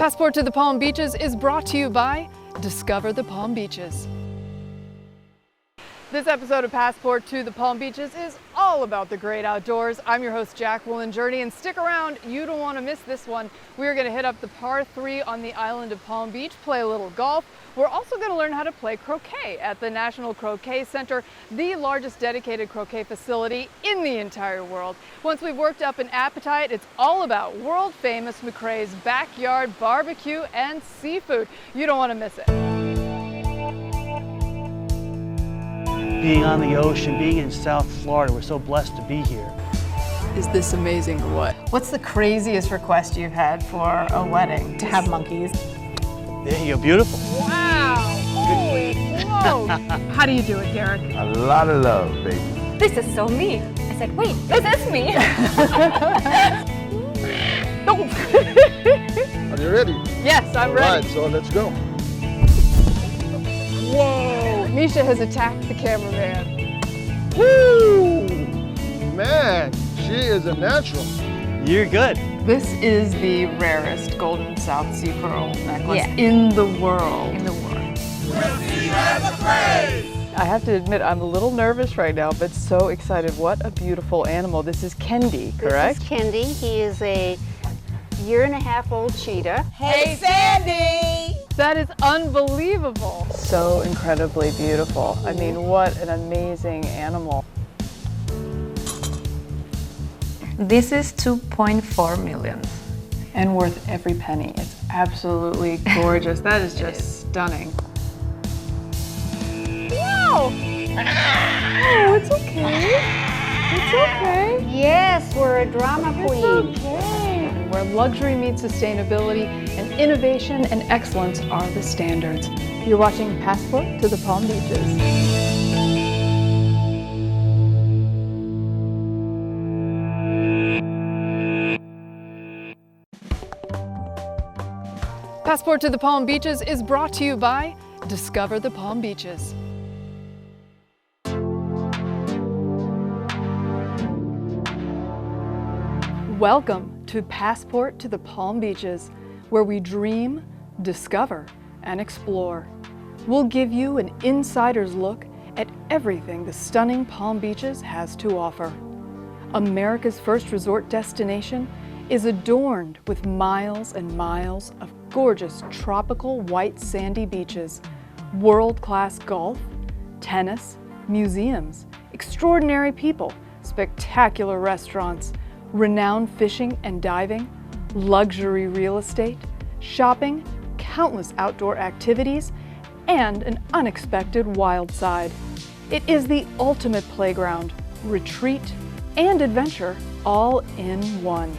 Passport to the Palm Beaches is brought to you by Discover the Palm Beaches. This episode of Passport to the Palm Beaches is all about the great outdoors. I'm your host, Jacqueline Journey, and stick around, you don't want to miss this one. We're going to hit up the par 3 on the island of Palm Beach, play a little golf. We're also going to learn how to play croquet at the National Croquet Center, the largest dedicated croquet facility in the entire world. Once we've worked up an appetite, it's all about world-famous McRae's backyard barbecue and seafood. You don't want to miss it. Being on the ocean, being in South Florida, we're so blessed to be here. Is this amazing or what? What's the craziest request you've had for a wedding? To have monkeys. There you go, beautiful. Wow! Holy smokes! How do you do it, Derek? A lot of love, baby. This is so me. I said, wait, this is me. Are you ready? Yes, I'm ready. All right, so let's go. Whoa! Misha has attacked the cameraman. Woo! Man, she is a natural. You're good. This is the rarest golden South Sea pearl necklace Yeah. in the world. In the world. I have to admit, I'm a little nervous right now, but so excited. What a beautiful animal. This is Kendi, correct? This is Kendi. He is a year-and-a-half-old cheetah. Hey, Sandy! That is unbelievable. So incredibly beautiful. I mean, what an amazing animal. This is 2.4 million. And worth every penny. It's absolutely gorgeous. That is just stunning. Wow! Oh, it's okay. It's okay. Yes, we're a drama queen. It's okay. Where luxury meets sustainability and innovation and excellence are the standards. You're watching Passport to the Palm Beaches. Passport to the Palm Beaches is brought to you by Discover the Palm Beaches. Welcome to Passport to the Palm Beaches, where we dream, discover, and explore. We'll give you an insider's look at everything the stunning Palm Beaches has to offer. America's first resort destination is adorned with miles and miles of gorgeous tropical white sandy beaches, world-class golf, tennis, museums, extraordinary people, spectacular restaurants, renowned fishing and diving, luxury real estate, shopping, countless outdoor activities, and an unexpected wild side. It is the ultimate playground, retreat, and adventure all in one.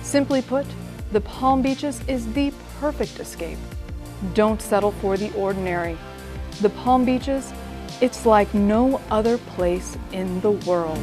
Simply put, the Palm Beaches is the perfect escape. Don't settle for the ordinary. The Palm Beaches, it's like no other place in the world.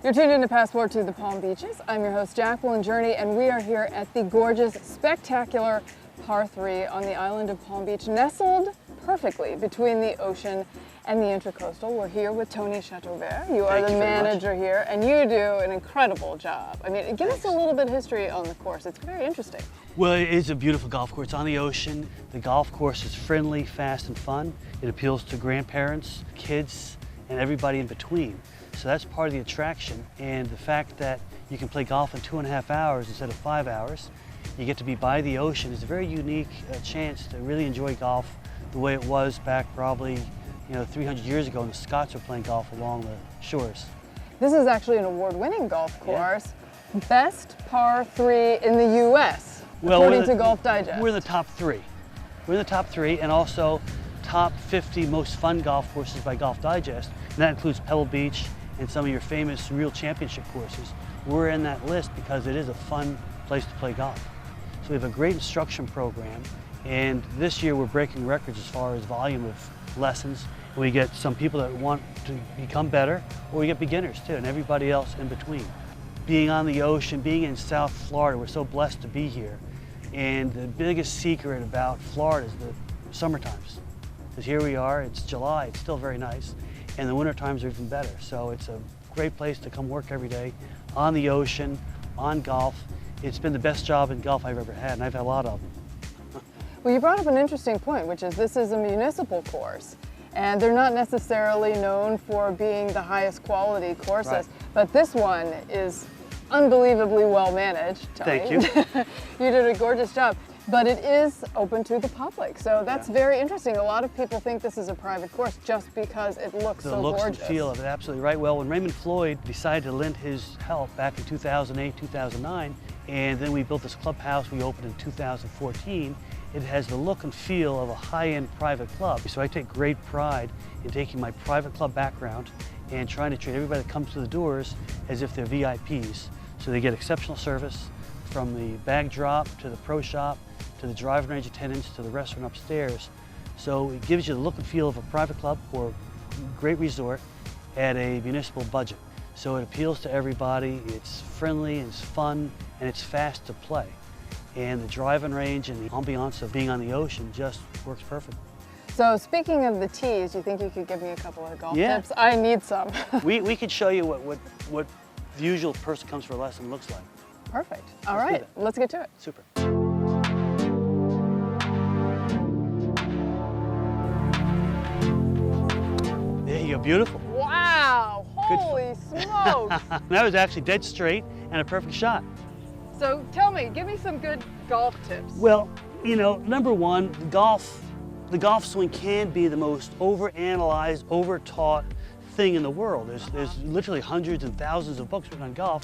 You're tuned in to Passport to the Palm Beaches. I'm your host, Jacqueline Journey, and we are here at the gorgeous, spectacular par 3 on the island of Palm Beach, nestled perfectly between the ocean and the Intracoastal. We're here with Tony Chateauvert. You are the manager here, and you do an incredible job. I mean, give us a little bit of history on the course. It's very interesting. Well, it is a beautiful golf course on the ocean. The golf course is friendly, fast, and fun. It appeals to grandparents, kids, and everybody in between. So that's part of the attraction. And the fact that you can play golf in 2.5 hours instead of 5 hours, you get to be by the ocean, is a very unique chance to really enjoy golf the way it was back probably 300 years ago when the Scots were playing golf along the shores. This is actually an award-winning golf course. Yeah. Best par 3 in the U.S., according to Golf Digest. We're in the top 3. We're in the top 3, and also top 50 most fun golf courses by Golf Digest. And that includes Pebble Beach and some of your famous real championship courses. We're in that list because it is a fun place to play golf. So we have a great instruction program, and this year we're breaking records as far as volume of lessons. We get some people that want to become better, or we get beginners too, and everybody else in between. Being on the ocean, being in South Florida, we're so blessed to be here. And the biggest secret about Florida is the summer times. Because here we are, it's July, it's still very nice. and the winter times are even better. So it's a great place to come work every day on the ocean, on golf. It's been the best job in golf I've ever had, and I've had a lot of them. Well, you brought up an interesting point, which is this is a municipal course, and they're not necessarily known for being the highest quality courses, Right. but this one is unbelievably well managed, Tony. Thank you. You did a gorgeous job. But it is open to the public, so that's very interesting. A lot of people think this is a private course just because it looks The so looks gorgeous. and feel of it, absolutely right. Well, when Raymond Floyd decided to lend his help back in 2008, 2009, and then we built this clubhouse we opened in 2014, it has the look and feel of a high-end private club. So I take great pride in taking my private club background and trying to treat everybody that comes to the doors as if they're VIPs. So they get exceptional service from the bag drop to the pro shop, to the driving range attendants, to the restaurant upstairs. So it gives you the look and feel of a private club or great resort at a municipal budget. So it appeals to everybody, it's friendly, it's fun, and it's fast to play. And the driving range and the ambiance of being on the ocean just works perfect. So speaking of the tees, you think you could give me a couple of golf Yeah. tips? I need some. We could show you what the usual person comes for a lesson looks like. Perfect. All Let's do right, that. let's get to it. Super. There you go, beautiful. Wow, holy smokes. That was actually dead straight and a perfect shot. So tell me, give me some good golf tips. Well, you know, number one, the golf swing can be the most overanalyzed, overtaught thing in the world. There's literally hundreds and thousands of books written on golf,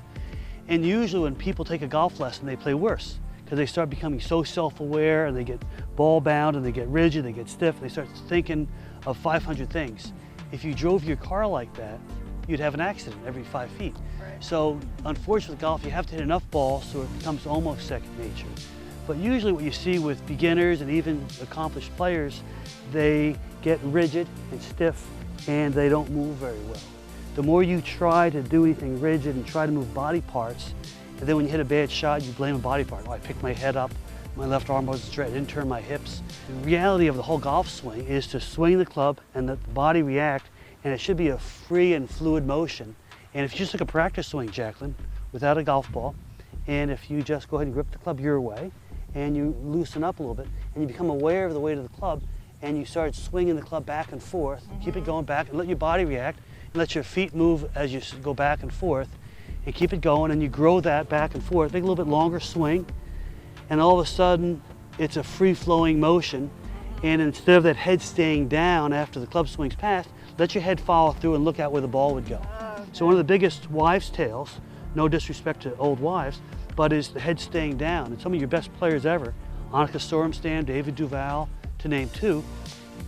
and usually when people take a golf lesson, they play worse because they start becoming so self-aware and they get ball bound and they get rigid, they get stiff, and they start thinking of 500 things. If you drove your car like that, you'd have an accident every 5 feet. Right. So unfortunately with golf, you have to hit enough balls so it becomes almost second nature. But usually what you see with beginners and even accomplished players, they get rigid and stiff and they don't move very well. The more you try to do anything rigid and try to move body parts, and then when you hit a bad shot, you blame a body part. Oh, I picked my head up, my left arm wasn't straight, I didn't turn my hips. The reality of the whole golf swing is to swing the club and let the body react, and it should be a free and fluid motion. And if you just took a practice swing, Jacqueline, without a golf ball, and if you just go ahead and grip the club your way, and you loosen up a little bit, and you become aware of the weight of the club, and you start swinging the club back and forth, keep it going back, and let your body react, and let your feet move as you go back and forth, and keep it going, and you grow that back and forth, make a little bit longer swing, and all of a sudden, it's a free-flowing motion, and instead of that head staying down after the club swings past, let your head follow through and look out where the ball would go. So one of the biggest wives' tales, no disrespect to old wives, but is the head staying down. And some of your best players ever, Annika Sorenstam, David Duval, to name two,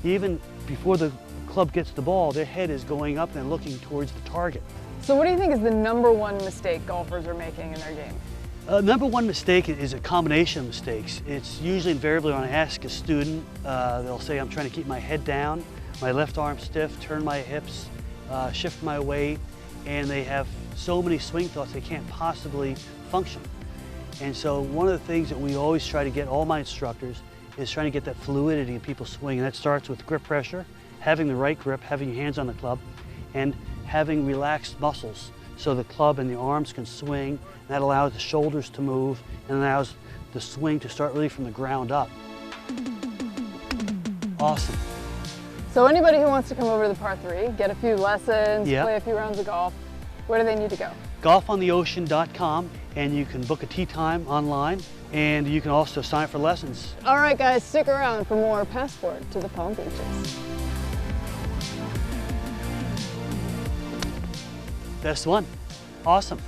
even before the club gets the ball, their head is going up and looking towards the target. So what do you think is the #1 mistake golfers are making in their game? Number one mistake is a combination of mistakes. It's usually invariably when I ask a student, they'll say, I'm trying to keep my head down, my left arm stiff, turn my hips, shift my weight, and they have so many swing thoughts they can't possibly function. And so one of the things that we always try to get all my instructors is trying to get that fluidity in people's swing, and that starts with grip pressure, having the right grip, having your hands on the club, and having relaxed muscles so the club and the arms can swing, and that allows the shoulders to move and allows the swing to start really from the ground up. Awesome. So anybody who wants to come over to the par 3, get a few lessons, Yeah. play a few rounds of golf, where do they need to go? golfontheocean.com, and you can book a tee time online, and you can also sign up for lessons. All right, guys, stick around for more Passport to the Palm Beaches. Best one. Awesome.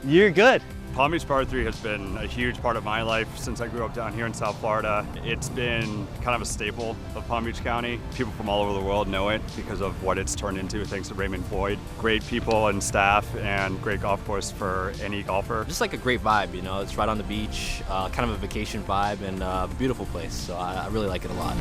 You're good. Palm Beach Par 3 has been a huge part of my life since I grew up down here in South Florida. It's been kind of a staple of Palm Beach County. People from all over the world know it because of what it's turned into thanks to Raymond Floyd. Great people and staff and great golf course for any golfer. Just like a great vibe, you know, it's right on the beach, kind of a vacation vibe and a beautiful place, so I really like it a lot.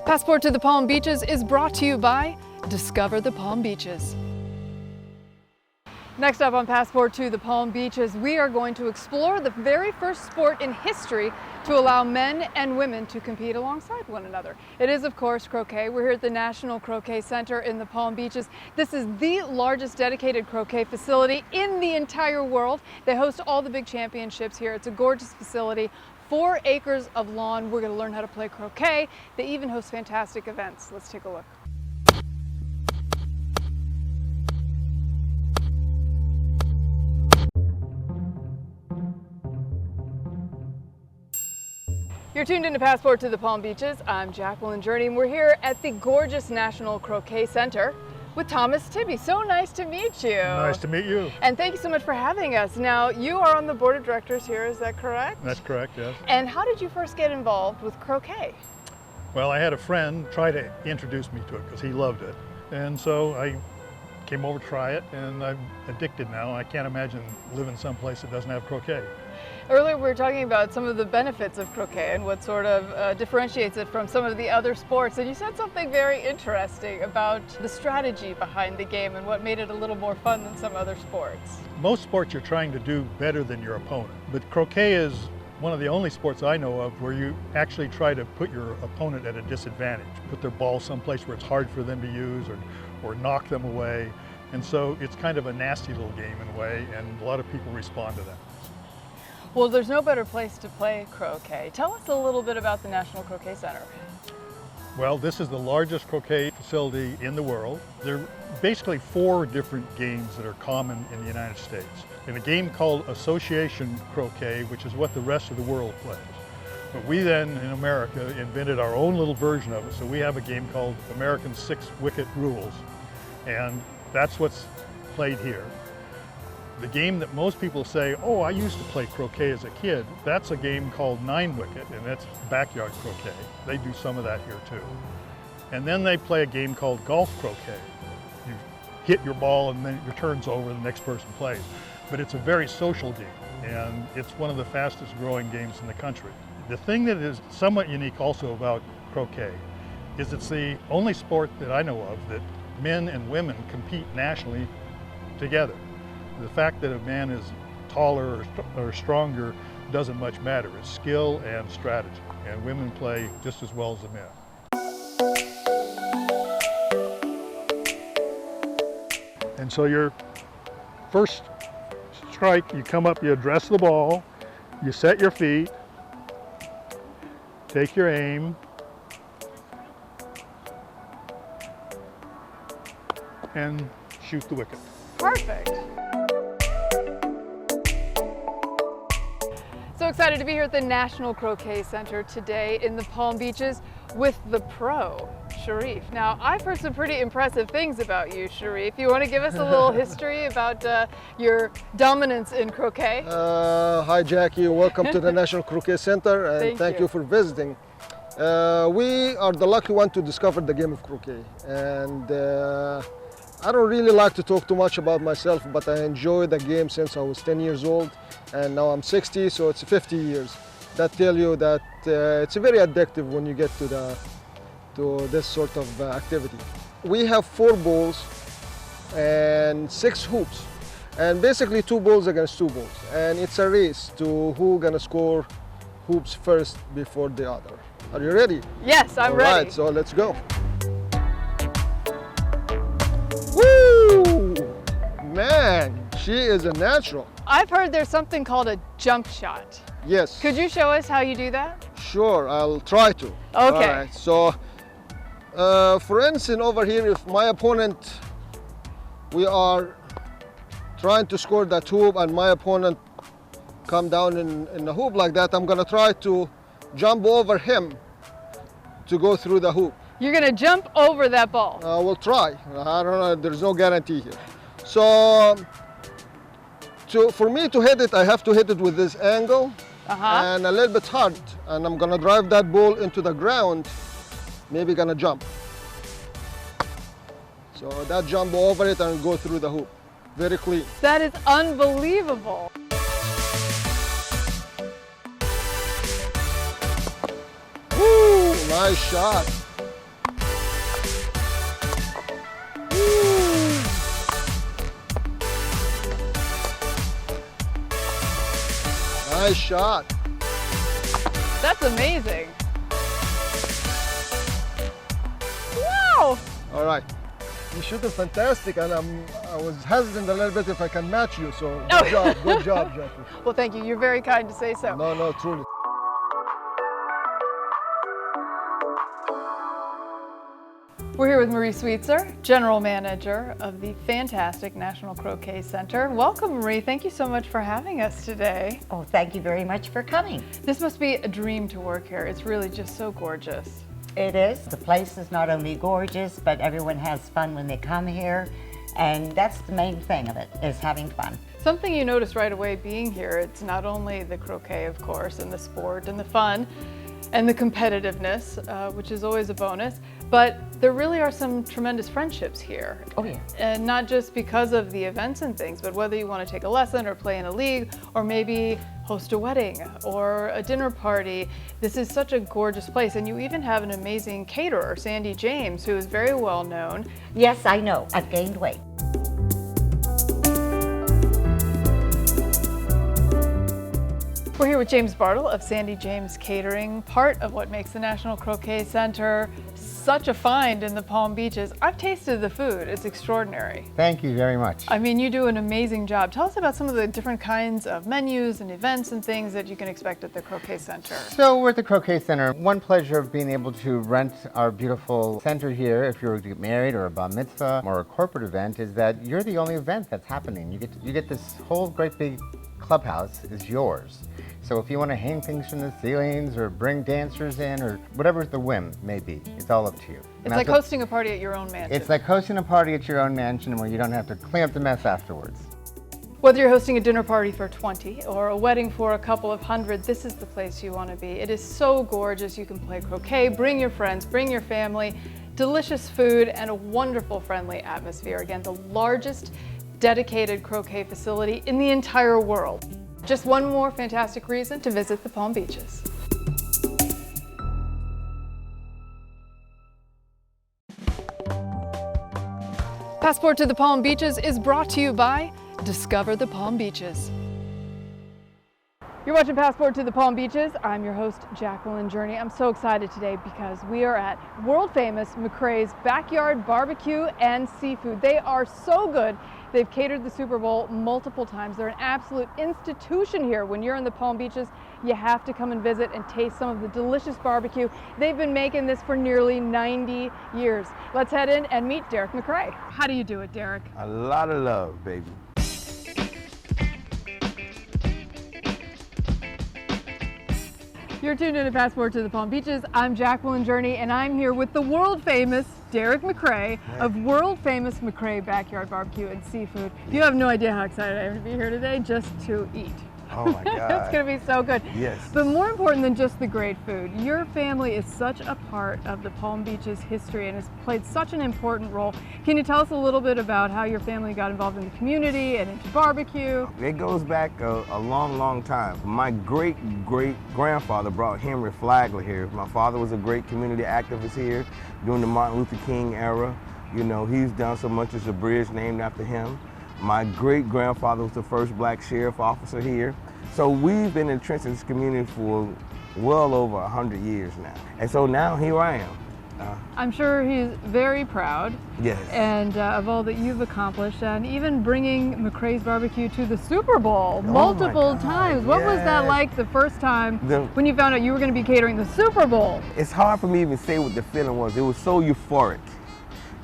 Passport to the Palm Beaches is brought to you by Discover the Palm Beaches. Next up on Passport to the Palm Beaches, we are going to explore the very first sport in history to allow men and women to compete alongside one another. It is, of course, croquet. We're here at the National Croquet Center in the Palm Beaches. This is the largest dedicated croquet facility in the entire world. They host all the big championships here. It's a gorgeous facility, 4 acres of lawn. We're going to learn how to play croquet. They even host fantastic events. Let's take a look. You're tuned into Passport to the Palm Beaches. I'm Jacqueline Journey, and we're here at the gorgeous National Croquet Center with Thomas Tibby. So nice to meet you. Nice to meet you. And thank you so much for having us. Now, you are on the board of directors here, is that correct? That's correct, yes. And how did you first get involved with croquet? Well, I had a friend try to introduce me to it because he loved it. And so I came over to try it, and I'm addicted now. I can't imagine living someplace that doesn't have croquet. Earlier we were talking about some of the benefits of croquet and what sort of differentiates it from some of the other sports, and you said something very interesting about the strategy behind the game and what made it a little more fun than some other sports. Most sports you're trying to do better than your opponent, but croquet is one of the only sports I know of where you actually try to put your opponent at a disadvantage, put their ball someplace where it's hard for them to use or knock them away. And so it's kind of a nasty little game in a way, and a lot of people respond to that. Well, there's no better place to play croquet. Tell us a little bit about the National Croquet Center. Well, this is the largest croquet facility in the world. There are basically 4 different games that are common in the United States. And a game called association croquet, which is what the rest of the world plays. But we then, in America, invented our own little version of it. So we have a game called American 6-Wicket Rules. And that's what's played here. The game that most people say, oh, I used to play croquet as a kid, that's a game called 9-Wicket, and that's backyard croquet. They do some of that here too. And then they play a game called golf croquet. You hit your ball and then your turn's over, the next person plays. But it's a very social game, and it's one of the fastest growing games in the country. The thing that is somewhat unique also about croquet is it's the only sport that I know of that men and women compete nationally together. The fact that a man is taller or stronger doesn't much matter. It's skill and strategy, and women play just as well as the men. And so your first strike, you come up, you address the ball, you set your feet, take your aim, and shoot the wicket. Perfect. So excited to be here at the National Croquet Center today in the Palm Beaches with the pro, Sharif. Now, I've heard some pretty impressive things about you, Sharif. You want to give us a little history about your dominance in croquet? Hi, Jackie. Welcome to the National Croquet Center, and thank you for visiting. We are the lucky one to discover the game of croquet, and I don't really like to talk too much about myself, but I enjoy the game since I was 10 years old, and now I'm 60, so it's 50 years. That tell you that it's very addictive when you get to this sort of activity. We have 4 balls and 6 hoops, and basically 2 balls against 2 balls, and it's a race to who gonna score hoops first before the other. Are you ready? Yes, I'm ready. All right, so let's go. Woo! Man, she is a natural. I've heard there's something called a jump shot. Yes. Could you show us how you do that? Sure, I'll try to. Okay. All right, so for instance, over here, if my opponent, we are trying to score that hoop and my opponent come down in the hoop like that, I'm gonna try to jump over him to go through the hoop. You're gonna jump over that ball. We'll try. I don't know, there's no guarantee here. So, for me to hit it, I have to hit it with this angle and a little bit hard. And I'm gonna drive that ball into the ground, maybe gonna jump. So that jump over it and go through the hoop. Very clean. That is unbelievable. Woo, nice shot. Nice shot. That's amazing. Wow! All right. You shooting fantastic, and I was hesitant a little bit if I can match you, so good job, Jackie. Well, thank you. You're very kind to say so. No, truly. We're here with Marie Sweetser, General Manager of the fantastic National Croquet Center. Welcome, Marie. Thank you so much for having us today. Oh, thank you very much for coming. This must be a dream to work here. It's really just so gorgeous. It is. The place is not only gorgeous, but everyone has fun when they come here. And that's the main thing of it, is having fun. Something you notice right away being here, it's not only the croquet, of course, and the sport and the fun and the competitiveness, which is always a bonus, but there really are some tremendous friendships here. Oh, yeah. And not just because of the events and things, but whether you want to take a lesson or play in a league or maybe host a wedding or a dinner party. This is such a gorgeous place, and you even have an amazing caterer, Sandy James, who is very well known. Yes, I know. I've gained weight. We're here with James Bartle of Sandy James Catering, part of what makes the National Croquet Center such a find in the Palm Beaches. I've tasted the food. It's extraordinary. Thank you very much. I mean, you do an amazing job. Tell us about some of the different kinds of menus and events and things that you can expect at the Croquet Center. So we're at the Croquet Center. One pleasure of being able to rent our beautiful center here, if you're to get married or a bar mitzvah or a corporate event, is that you're the only event that's happening. You get this whole great big clubhouse is yours. So if you want to hang things from the ceilings or bring dancers in or whatever the whim may be, it's all up to you. It's like hosting a party at your own mansion. It's like hosting a party at your own mansion where you don't have to clean up the mess afterwards. Whether you're hosting a dinner party for 20 or a wedding for a couple of hundred, this is the place you want to be. It is so gorgeous. You can play croquet, bring your friends, bring your family, delicious food, and a wonderful, friendly atmosphere. Again, the largest dedicated croquet facility in the entire world. Just one more fantastic reason to visit the Palm Beaches. Passport to the Palm Beaches is brought to you by Discover the Palm Beaches. You're watching Passport to the Palm Beaches. I'm your host, Jacqueline Journey. I'm so excited today because we are at world famous McCrae's Backyard Barbecue and Seafood. They are so good. They've catered the Super Bowl multiple times. They're an absolute institution here. When you're in the Palm Beaches, you have to come and visit and taste some of the delicious barbecue. They've been making this for nearly 90 years. Let's head in and meet Derek McCrae. How do you do it, Derek? A lot of love, baby. You're tuned in to Passport to the Palm Beaches. I'm Jacqueline Journey, and I'm here with the world famous Derek McCrae of world famous McCrae Backyard Barbecue and Seafood. You have no idea how excited I am to be here today just to eat. Oh my God. It's going to be so good. Yes. But more important than just the great food, your family is such a part of the Palm Beaches history and has played such an important role. Can you tell us a little bit about how your family got involved in the community and into barbecue? It goes back a long, long time. My great-great-grandfather brought Henry Flagler here. My father was a great community activist here during the Martin Luther King era. You know, he's done so much as a bridge named after him. My great-grandfather was the first black sheriff officer here. So we've been entrenched in this community for well over 100 years now. And so now here I am. I'm sure he's very proud. Yes. And of all that you've accomplished, and even bringing McCrae's Barbecue to the Super Bowl multiple times. What was that like the first time when you found out you were going to be catering the Super Bowl? It's hard for me to even say what the feeling was. It was so euphoric.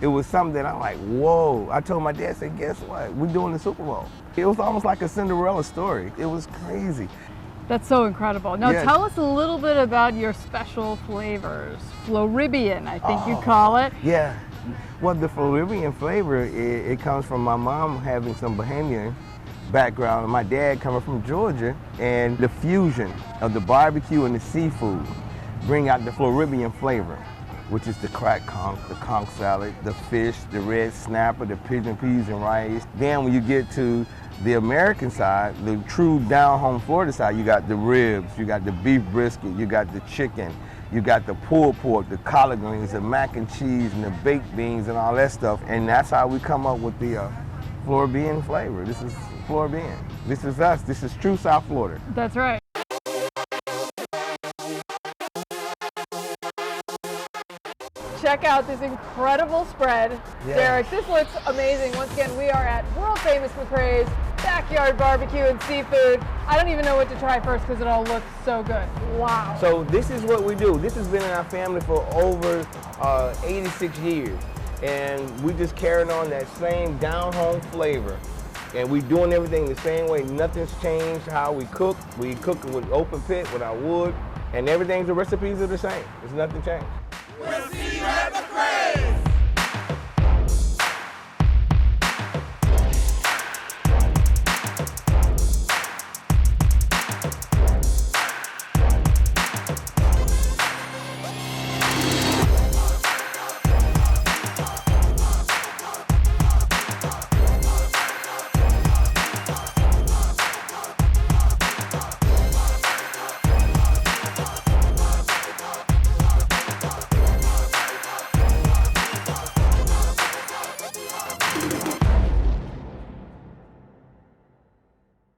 It was something that I'm like, whoa. I told my dad, I said, guess what? We're doing the Super Bowl. It was almost like a Cinderella story. It was crazy. That's so incredible. Now tell us a little bit about your special flavors. Floridian, I think you call it. Yeah. Well, the Floridian flavor, it comes from my mom having some Bahamian background and my dad coming from Georgia, and the fusion of the barbecue and the seafood bring out the Floridian flavor, which is the cracked conch, the conch salad, the fish, the red snapper, the pigeon peas and rice. Then when you get to the American side, the true down-home Florida side, you got the ribs, you got the beef brisket, you got the chicken, you got the pulled pork, the collard greens, the mac and cheese, and the baked beans and all that stuff. And that's how we come up with the Floridian flavor. This is Floridian. This is us. This is true South Florida. That's right. check out this incredible spread. Yeah. Derek, this looks amazing. Once again, we are at world famous McRae's Backyard Barbecue and Seafood. I don't even know what to try first because it all looks so good. Wow. So this is what we do. This has been in our family for over 86 years. And we just carrying on that same down-home flavor. And we doing everything the same way. Nothing's changed how we cook. We cook with open pit with our wood. And everything's, the recipes are the same. There's nothing changed.